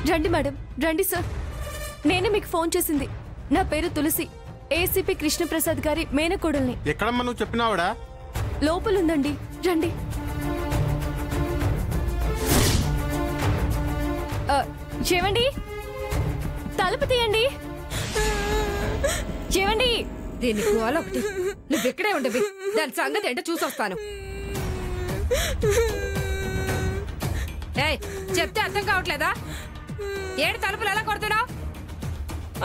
రండి మేడం, రండి సార్. నేనే మీకు ఫోన్ చేసింది. నా పేరు తులసి, ఏసీపీ కృష్ణప్రసాద్ గారి మేనకోడల్ని. ఎక్కడమ్మా నువ్వు చెప్పినావిడా? లోపలుందండి, రండి. చేవండి, తలుపు తీయండి. చేవండి. దీనికి ఒకటి, నువ్వెక్కడే ఉండవి, దాని సంగతి ఏంటో చూసొస్తాను. చెప్తే అర్థం కావట్లేదా? ఏడు తలుపులు ఎలా కొడుతున్నావు?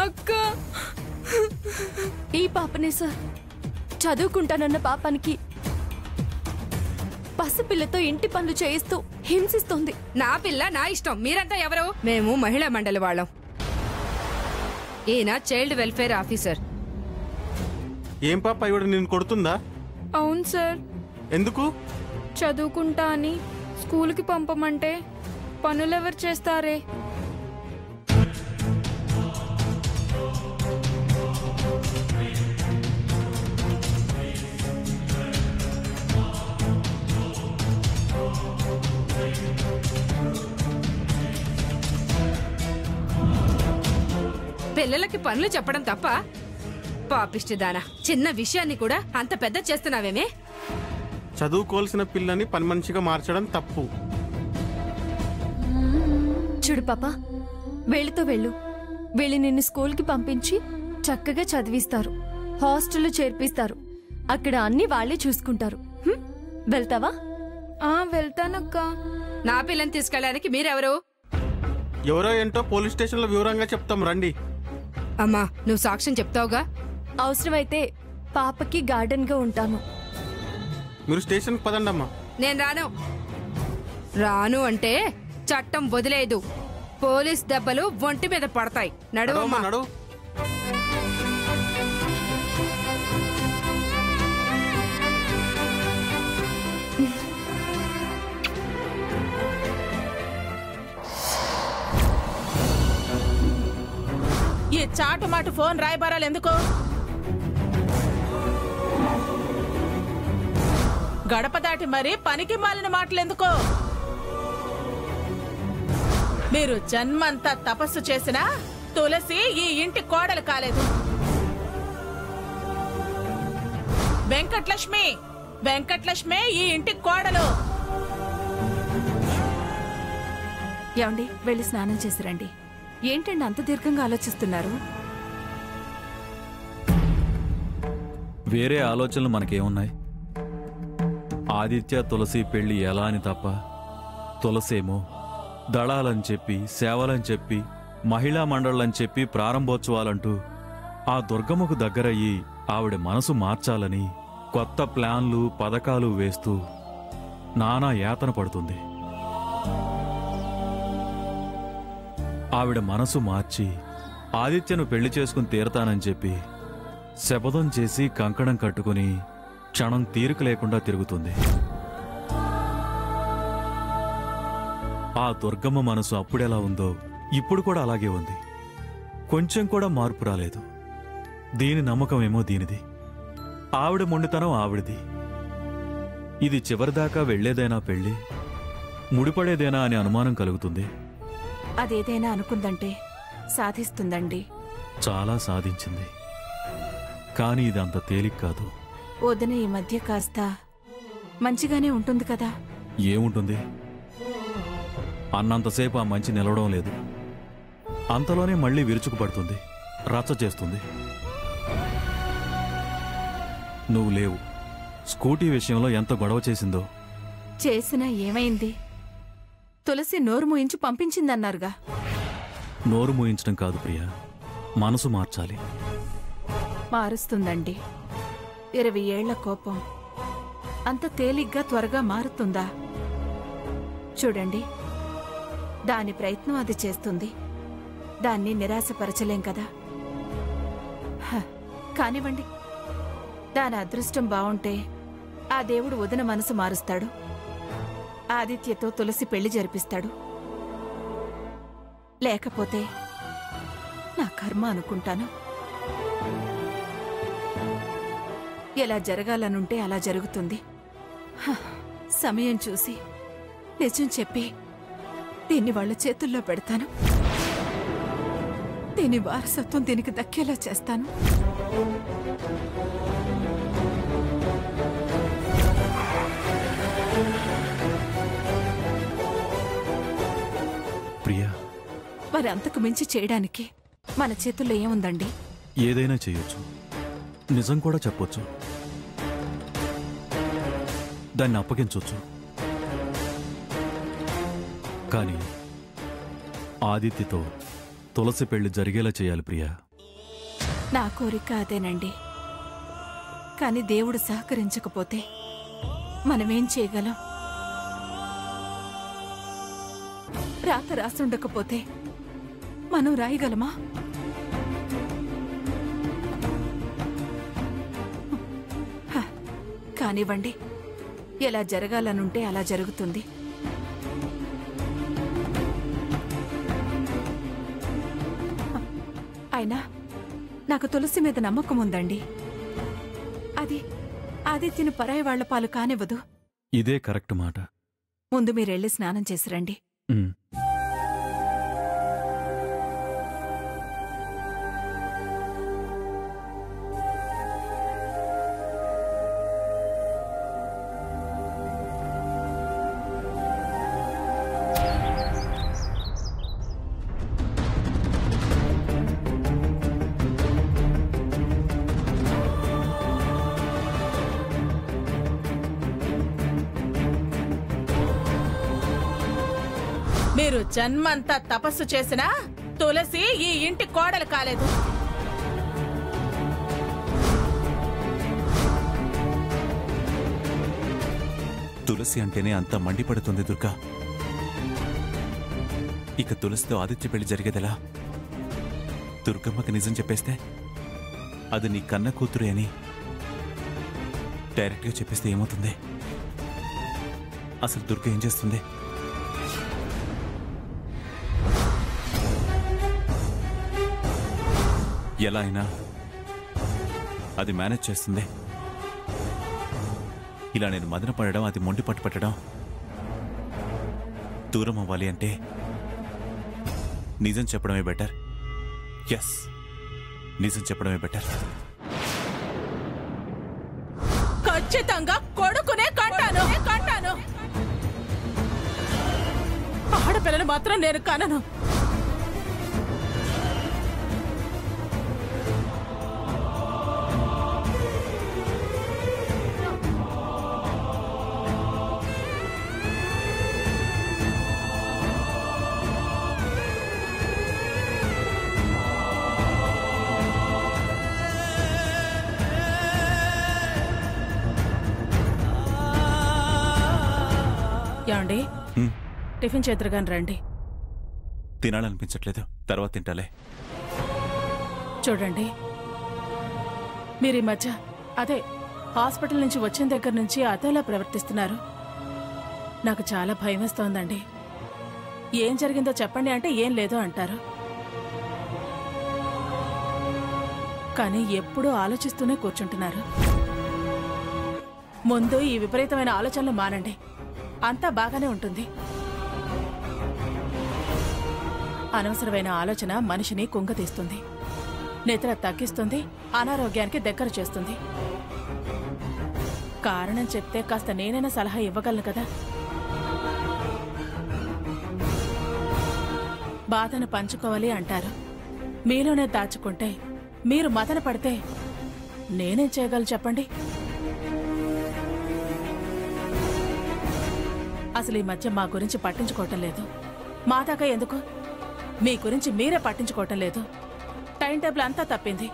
అక్క, ఈ పాపనే సార్, చదువుకుంటానన్న పాపానికి పసిపిల్లతో ఇంటి పనులు చేయిస్తూ హింసిస్తోంది. నా పిల్ల నా ఇష్టం. మీరంతా ఎవరు? మేము మహిళా మండలి వాళ్ళం. ఈయన చైల్డ్ వెల్ఫేర్ ఆఫీసర్. ఏం పాప, ఇవిడ నేను కొడుతుందా? అవును సార్. ఎందుకు? చదువుకుంటా అని స్కూల్కి పంపమంటే పనులెవరు చేస్తారే? పిల్లలకి పనులు చెప్పడం తప్ప పాపిష్టిదానా, చిన్న విషయాన్ని కూడా అంత పెద్ద చేస్తున్నావేమే? చదువుకోవాల్సిన పిల్లని పని మనిషిగా మార్చడం తప్పు. చూడు పాప, వెళ్ళుతో వెళ్ళు. వెళ్ళి నిన్ను స్కూల్కి పంపించి చక్కగా చదివిస్తారు, హాస్టల్లో చేర్పిస్తారు. అక్కడ అన్ని వాళ్లే చూసుకుంటారు. వెళ్తావా? వెళ్తానక్క. నా పిల్లని తీసుకెళ్ళడానికి మీరెవరు? ఎవరో ఏంటో పోలీస్ స్టేషన్ లో వివరంగా చెప్తాం, రండి. అమ్మా, నువ్వు సాక్ష్యం చెప్తావుగా? అవసరమైతే పాపకి గార్డెన్ గా ఉంటాను. మీరు స్టేషన్ పదండి అమ్మా. నేను రాను. రాను అంటే చట్టం వదిలేదు. పోలీస్ దెబ్బలు ఒంటి మీద పడతాయి. నడువమ్మా, నడు. ఈ చాటుమాటు ఫోన్ రాయబారాలు ఎందుకు? గడప దాటి మరి పనికి మాలిన మాటలెందుకో? మీరు జన్మంతా తపస్సు చేసినా తులసి ఈ ఇంటి కోడలు కాలేదు. వెంకటలక్ష్మి ఈ ఇంటి కోడలు. ఏమండి, వెళ్ళి స్నానం చేసి రండి. ఏంటండి అంత దీర్ఘంగా ఆలోచిస్తున్నారు? వేరే ఆలోచనలు మనకేమున్నాయి? ఆదిత్య తులసి పెళ్లి ఎలా అని తప్ప, తులసేమో దళాలని చెప్పి, సేవలని చెప్పి, మహిళా మండళ్ళని చెప్పి ప్రారంభోత్సవాలంటూ ఆ దుర్గమ్మకు దగ్గరయ్యి ఆవిడ మనసు మార్చాలని కొత్త ప్లాన్లు పథకాలు వేస్తూ నానా యాతన పడుతుంది. ఆవిడ మనసు మార్చి ఆదిత్యను పెళ్లి చేసుకుని తీరతానని చెప్పి శపథం చేసి కంకణం కట్టుకుని క్షణం తీరిక లేకుండా తిరుగుతుంది. ఆ దుర్గమ్మ మనసు అప్పుడెలా ఉందో ఇప్పుడు కూడా అలాగే ఉంది. కొంచెం కూడా మార్పు రాలేదు. దీని నమ్మకమేమో దీనిది, ఆవిడ మొండితనం ఆవిడది. ఇది చివరిదాకా వెళ్లేదేనా పెళ్లి, ముడిపడేదేనా అని అనుమానం కలుగుతుంది. అదేదైనా అనుకుందంటే సాధిస్తుందండి. చాలా సాధించింది, కానీ ఇది అంత తేలిక కాదు. వదిన ఈ మధ్య కాస్త మంచిగానే ఉంటుంది కదా? ఏముంటుంది, అన్నంతసేపు ఆ మంచి నిలవడం లేదు. అంతలోనే మళ్లీ విరుచుకుపడుతుంది, రచ్చ చేస్తుంది. నువ్వు లేవు. స్కూటీ విషయంలో ఎంత గొడవ చేసిందో. చేసినా ఏమైంది? తులసి నోరు మూయించి పంపించిందన్నారుగా. నోరు మూయించడం కాదు ప్రియా, మనసు మార్చాలి. మారుస్తుందండి. 20 ఏళ్ల కోపం అంత తేలిగ్గా త్వరగా మారుతుందా? చూడండి, దాని ప్రయత్నం అది చేస్తుంది. దాన్ని నిరాశపరచలేం కదా. కానివ్వండి, దాని అదృష్టం బావుంటే ఆ దేవుడు వదిన మనసు మారుస్తాడు. ఆదిత్యతో తులసి పెళ్లి జరిపిస్తాడు. లేకపోతే నా కర్మ అనుకుంటాను. ఎలా జరగాలనుంటే అలా జరుగుతుంది. సమయం చూసి నిజం చెప్పి దీన్ని వాళ్ళ చేతుల్లో పెడతాను. దీని వారసత్వం దీనికి దక్కేలా చేస్తాను. ప్రియా, మరి అంతకు మించి చేయడానికి మన చేతుల్లో ఏముందండి? ఏదైనా చేయొచ్చు, నిజం కూడా చెప్పొచ్చు, దాన్ని అప్పగించవచ్చు. కానీ ఆదిత్యతో తులసి పెళ్లి జరిగేలా చేయాలి ప్రియా. నా కోరిక అదేనండి. కాని దేవుడు సహకరించకపోతే మనమేం చేయగలం? రాత రాసుండకపోతే మనం రాయగలమా? కానివ్వండి, ఎలా జరగాలనుంటే అలా జరుగుతుంది. అయినా నాకు తులసి మీద నమ్మకం ఉందండి. అది ఆదిత్యను పరాయి వాళ్ల పాలు కానివ్వదు. ఇదే కరెక్ట్ మాట. ముందు మీరెళ్ళి స్నానం చేసి రండి. ఉమ్. మీరు జన్మంతా తపస్సు చేసినా తులసి ఈ ఇంటి కోడలు కాలేదు. తులసి అంటేనే అంత మండిపడుతుంది దుర్గా. ఇక తులసితో ఆదిత్య పెళ్లి జరిగేదెలా? దుర్గమ్మకి నిజం చెప్పేస్తే అది నీ కన్న కూతురే అని డైరెక్ట్గా చెప్పేస్తే ఏమవుతుంది? అసలు దుర్గ ఏం చేస్తుంది? ఎలా అయినా అది మేనేజ్ చేస్తుంది. ఇలా నేను మదన పడడం, అది మొండి పట్టు పట్టడం, దూరం అవ్వాలి అంటే నిజం చెప్పడమే బెటర్. ఎస్, నిజం చెప్పడమే బెటర్. ఖచ్చితంగా కొడుకునే కంటాను. ఆడపిల్లని మాత్రం నేను కనను. యాండి, టిఫిన్ చేతురుగాని రండి. తినాలనిపించట్లేదు, తర్వాత తింటాలే. చూడండి, మీరు ఈ మధ్య అదే హాస్పిటల్ నుంచి వచ్చిన దగ్గర నుంచి అదోలా ప్రవర్తిస్తున్నారు. నాకు చాలా భయం వేస్తోందండి. ఏం జరిగిందో చెప్పండి అంటే ఏం లేదో అంటారు. కానీ ఎప్పుడూ ఆలోచిస్తూనే కూర్చుంటున్నారు. ముందు ఈ విపరీతమైన ఆలోచనలు మానండి, అంతా బాగానే ఉంటుంది. అనవసరమైన ఆలోచన మనిషిని కుంగతీస్తుంది, నిద్ర తగ్గిస్తుంది, అనారోగ్యానికి దగ్గర చేస్తుంది. కారణం చెప్తే కాస్త నేనైనా సలహా ఇవ్వగలను కదా. బాధను పంచుకోవాలి అంటారు. మీలోనే దాచుకుంటే, మీరు మదన పడితే నేనేం చేయగలను చెప్పండి? అసలు ఈ మధ్య మా గురించి పట్టించుకోవటం లేదు. మా దాకా ఎందుకు, మీ గురించి మీరే పట్టించుకోవటం లేదు. టైం టేబుల్ అంతా తప్పింది.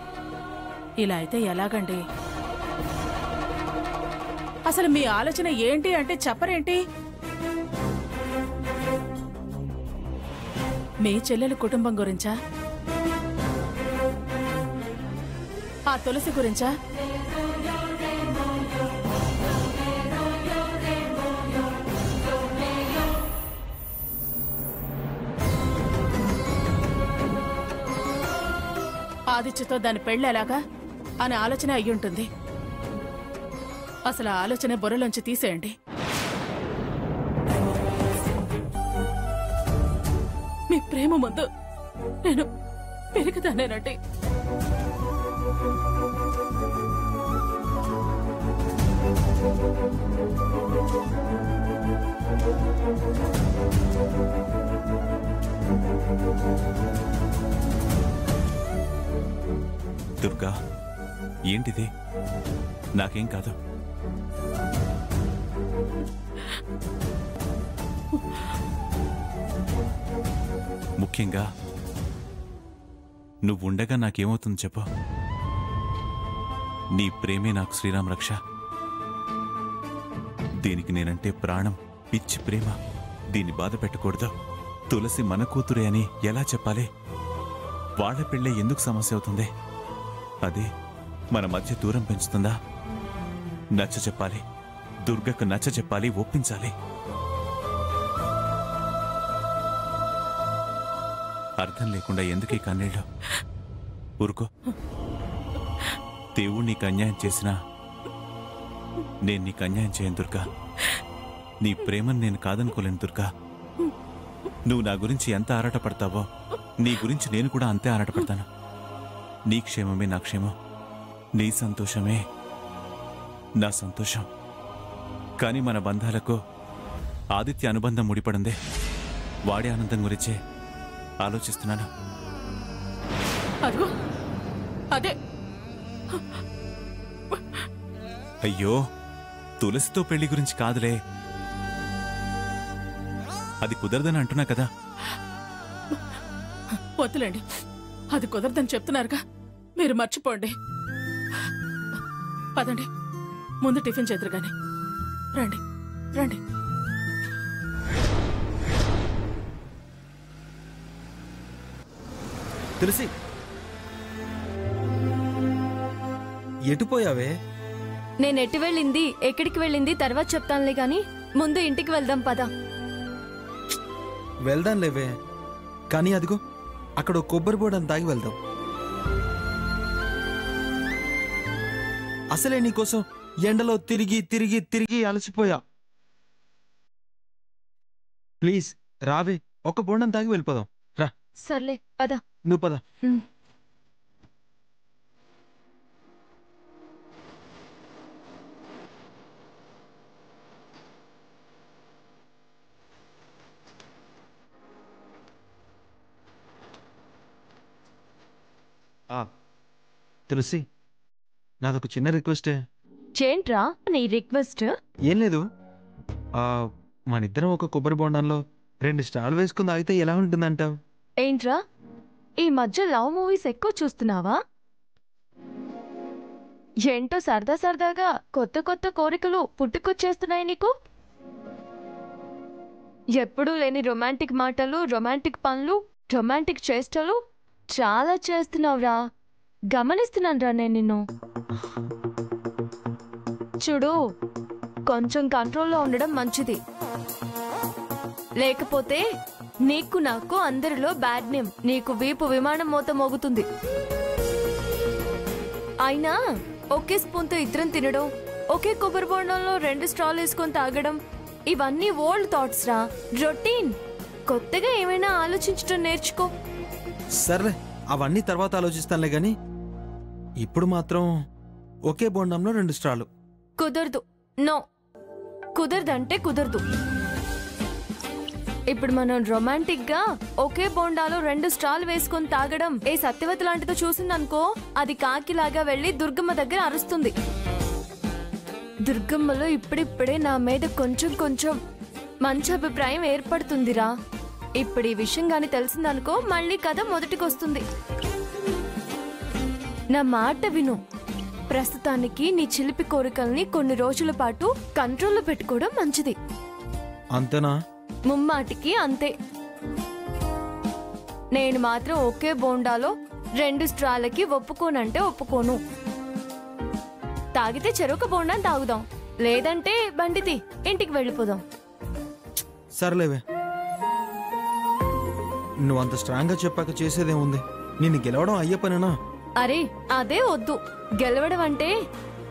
ఇలా అయితే ఎలాగండి? అసలు మీ ఆలోచన ఏంటి అంటే చెప్పరేంటి? మీ చెల్లెలు కుటుంబం గురించా? ఆ తులసి గురించా? ఆదిత్యతో దాని పెళ్ళి ఎలాగా అనే ఆలోచన అయ్యుంటుంది. అసలు ఆ ఆలోచన బుర్రలోంచి తీసేయండి. మీ ప్రేమ ముందు పెరిగిదానేనండి. దుర్గా, ఏంటిది? నాకేం కాదు. ముఖ్యంగా నువ్వుండగా నాకేమవుతుంది చెప్పు. నీ ప్రేమే నాకు శ్రీరామ రక్ష. దీనికి నేనంటే ప్రాణం, పిచ్చి ప్రేమ. దీన్ని బాధ పెట్టకూడదు. తులసి మన కూతురే అని ఎలా చెప్పాలి? వాళ్ళ పెళ్ళే ఎందుకు సమస్య అవుతుంది? అది మన మధ్య దూరం పెంచుతుందా? నచ్చ చెప్పాలి, దుర్గకు నచ్చ చెప్పాలి, ఒప్పించాలి. అర్థం లేకుండా ఎందుకు ఈ కన్నీళ్ళు? ఊరుకో. దేవుడు నీకు అన్యాయం చేసినా నేను నీకు అన్యాయం చేయను దుర్గా. నీ ప్రేమను నేను కాదనుకోలేను దుర్గా. నువ్వు నా గురించి ఎంత ఆరాటపడతావో నీ గురించి నేను కూడా అంతే ఆరాటపడతాను. నీ క్షేమమే నా క్షేమం, నీ సంతోషమే నా సంతోషం. కానీ మన బంధాలకు ఆదిత్య అనుబంధం ముడిపడిందే. వాడి ఆనందం గురించే ఆలోచిస్తున్నాను. అదిగో అదే. అయ్యో, తులసితో పెళ్లి గురించి కాదులే. అది కుదరదని అంటున్నా కదా. వద్దులేండి, అది కుదరదని చెప్తున్నారుగా, మీరు మర్చిపోండి. పదండి, ముందు టిఫిన్ చేద్దరు గాని. రండి రండి. తులసి, ఎటుపోయావే? నేనెటు వెళ్ళింది, ఎక్కడికి వెళ్ళింది తర్వాత చెప్తానులే గాని ముందు ఇంటికి వెళ్దాం పద. వెళ్దాం లేవే, కానీ అదిగో అక్కడ కొబ్బరి బోడని తాగి వెళ్దాం. అసలే నీకోసం ఎండలో తిరిగి తిరిగి తిరిగి అలసిపోయా. ప్లీజ్ రావే, ఒక బోండం తాగి వెళ్ళిపోదాం. రా. సర్లే పద. నువ్వు పద. తులసి, నాదొక చిన్న రిక్వెస్టే. చేంట్రా నీ రిక్వెస్ట్? ఏం లేదు, మనిద్దరం ఒక కొబ్బరి బోండంలో 2 స్టార్లు వేసుకుని తాగితే ఎలా ఉంటుందంటావు? ఏంట్రా ఈ మధ్య లవ్ మూవీస్ ఎక్కువ చూస్తున్నావా? ఏంటో సరదా సరదాగా కొత్త కొత్త కోరికలు పుట్టుకొచ్చేస్తున్నాయి నీకు. ఎప్పుడూ లేని రొమాంటిక్ మాటలు, రొమాంటిక్ పనులు, రొమాంటిక్ చేష్టలు చాలా చేస్తున్నావురా. గమనిస్తున్నానురా నేను నిన్ను. చూడు, కొంచెం కంట్రోల్లో ఉండడం మంచిది. లేకపోతే నీకు నాకు అందరిలో బ్యాడ్ నేమ్. నీకు వీపు విమానం మోత మోగుతుంది. అయినా ఒకే స్పూన్తో ఇద్దరం తినడం, ఒకే కొబ్బరి బోండంలో 2 స్ట్రాలు వేసుకొని తాగడం, ఇవన్నీ ఓల్డ్ థాట్స్ రా, రొటీన్. కొత్తగా ఏమైనా ఆలోచించడం నేర్చుకో. సర్లే, అవన్నీ తర్వాత ఆలోచిస్తానులే గాని ఇప్పుడు మాత్రం ఒకే బోండంలో 2 స్ట్రాలు కుదరదు. నో, కుదరదంటే కుదరదు. ఇప్పుడు మనం రొమాంటిక్ గా ఒకే బోండాలో 2 స్ట్రాలు వేసుకొని తాగడం ఏ సత్యవతి లాంటిదో చూసిందనుకో, అది కాకిలాగా వెళ్లి దుర్గమ్మ దగ్గర అరుస్తుంది. దుర్గమ్మలో ఇప్పుడిప్పుడే నా మీద కొంచెం కొంచెం మంచి అభిప్రాయం ఏర్పడుతుందిరా. ఇప్పుడు ఈ విషయం గాని తెలిసిందనుకో, మళ్ళీ కథ మొదటికొస్తుంది. నా మాట విను. ప్రస్తుతానికి నీ చిలిపి కోరికల్ని కొన్ని రోజుల పాటు కంట్రోల్లో పెట్టుకోవడం మంచిది. అంతేనా? ముమ్మాటికి అంతే. నేను మాత్రం ఒకే బోండాలో 2 స్ట్రాలకి ఒప్పుకోనంటే ఒప్పుకోను. తాగితే చెరొక బోండాన్ని తాగుదాం, లేదంటే బండితి ఇంటికి వెళ్ళిపోదాం. సర్లేవే, నువ్వంత స్ట్రాంగ్ గా చెప్పాక చేసేదేముంది? నిన్ను గెలవడం అయ్యే పనేనా? అరే అదే వద్దు. గెలవడం అంటే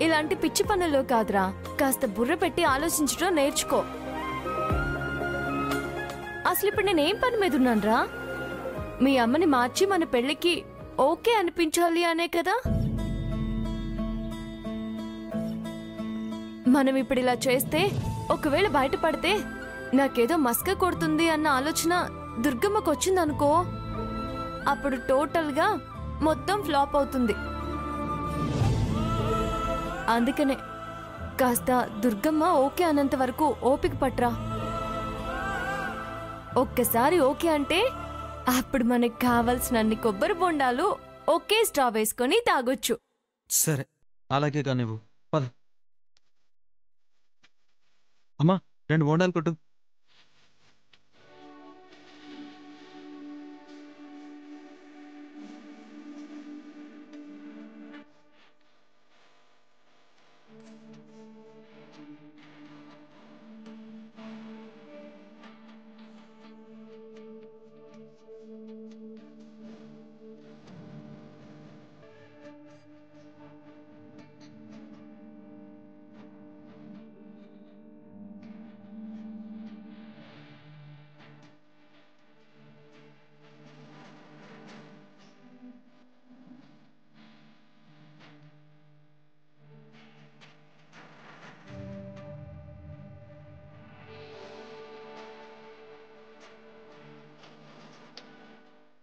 ఇలాంటి పిచ్చి పనుల్లో కాదురా. కాస్త బుర్ర పెట్టి ఆలోచించడం నేర్చుకో. అసలు ఇప్పుడు నేనేం పని మీద ఉన్నానురా? మీ అమ్మని మార్చి మన పెళ్లికి ఓకే అనిపించాలి అనే కదా. మనం ఇప్పుడు ఇలా చేస్తే ఒకవేళ బయటపడితే నాకేదో మస్క కొడుతుంది అన్న ఆలోచన దుర్గమ్మకు వచ్చిందనుకో, అప్పుడు టోటల్గా మొత్తం ఫ్లాప్ అవుతుంది. అందుకనే కాస్త దుర్గమ్మ ఓకే అన్నంత వరకు ఓపిక పట్రా. ఒక్కసారి ఓకే అంటే అప్పుడు మనకు కావలసినన్ని కొబ్బరి బొండాలు ఒకే స్ట్రా వేసుకొని తాగొచ్చు. సరే అలాగే కానివ్వు. పద అమ్మా, 2 బోండాలు కొట్టు.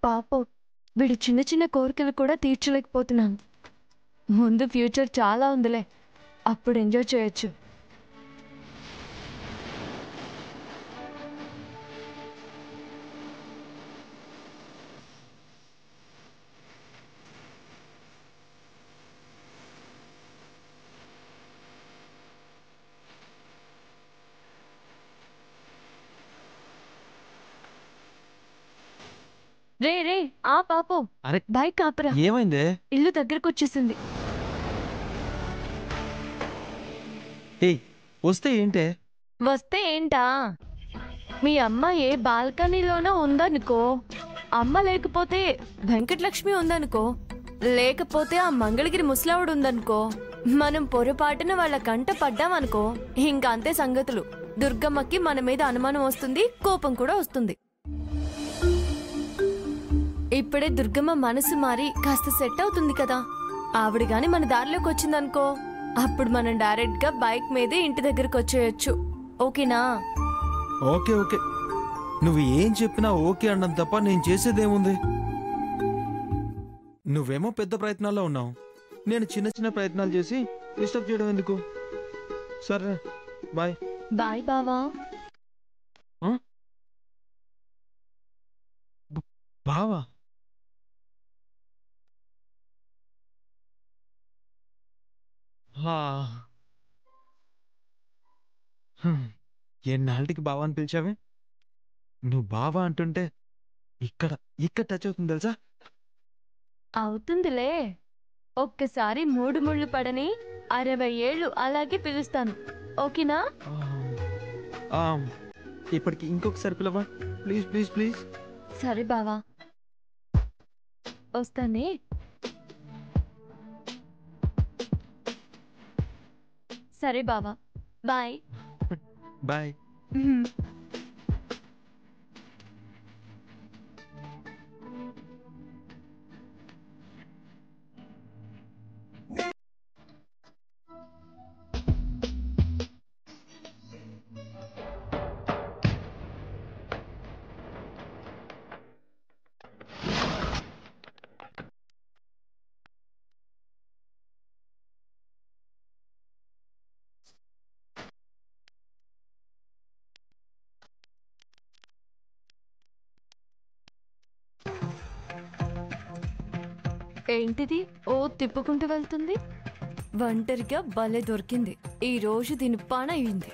పాపం వీడి చిన్న చిన్న కోరికలు కూడా తీర్చలేకపోతున్నాను. ముందు ఫ్యూచర్ చాలా ఉందిలే, అప్పుడు ఎంజాయ్ చేయొచ్చు. రే రే ఆ పాపం, అరే బైక్ ఆపరా. ఏమైందే? ఇల్లు దగ్గరకు వచ్చేసింది. ఏయ్ వస్తే ఏంటే? వస్తే ఏంటా, మీ అమ్మ ఏ బాల్కనీలోనో ఉందనుకో, అమ్మ లేకపోతే వెంకటలక్ష్మి ఉందనుకో, లేకపోతే ఆ మంగళగిరి ముసలావుడు ఉందనుకో, మనం పొరపాటున వాళ్ళ కంట పడ్డామనుకో, ఇంకా అంతే సంగతులు. దుర్గమ్మకి మన మీద అనుమానం వస్తుంది, కోపం కూడా వస్తుంది. ఇప్పుడే దుర్గమ్మ మనసు మారి కాస్త సెట్ అవుతుంది కదా. ఆవిడ గాని మన దారిలోకి వచ్చిందనుకో, అప్పుడు మనం డైరెక్ట్ గా బైక్ మీదే ఇంటి దగ్గరకు వచ్చేయచ్చు. ఓకేనా? ఓకే ఓకే, నువ్వు ఏం చెప్పినా ఓకే అన్నం తప్ప నేను చేసేదేముంది? నువ్వేమో పెద్ద ప్రయత్నాల్లో ఉన్నావు, నేను చిన్న చిన్న ప్రయత్నాలు చేసి డిస్టర్బ్ చేయడం ఎందుకు? సరే బాయ్. బాయ్ బావా. బావా? ఎన్నాళ్ళకి బావా అని పిలిచావే? నువ్వు బావా అంటుంటే ఇక్కడ ఇక్కడ టచ్ అవుతుంది తెలుసా? అవుతుందిలే, ఒక్కసారి 3 ముళ్ళు పడని 60 ఏళ్ళు అలాగే పిలుస్తాను. ఓకేనా? ఇప్పటికి ఇంకొకసారి పిలవా ప్లీజ్ ప్లీజ్ ప్లీజ్. సరే బావా, వస్తానే. సరే బావా, బాయ్ బాయ్. ఏంటిది ఓ తిప్పుకుంటూ వెళ్తుంది? ఒంటరిగా భలే దొరికింది. ఈ రోజు దీని పని అయింది.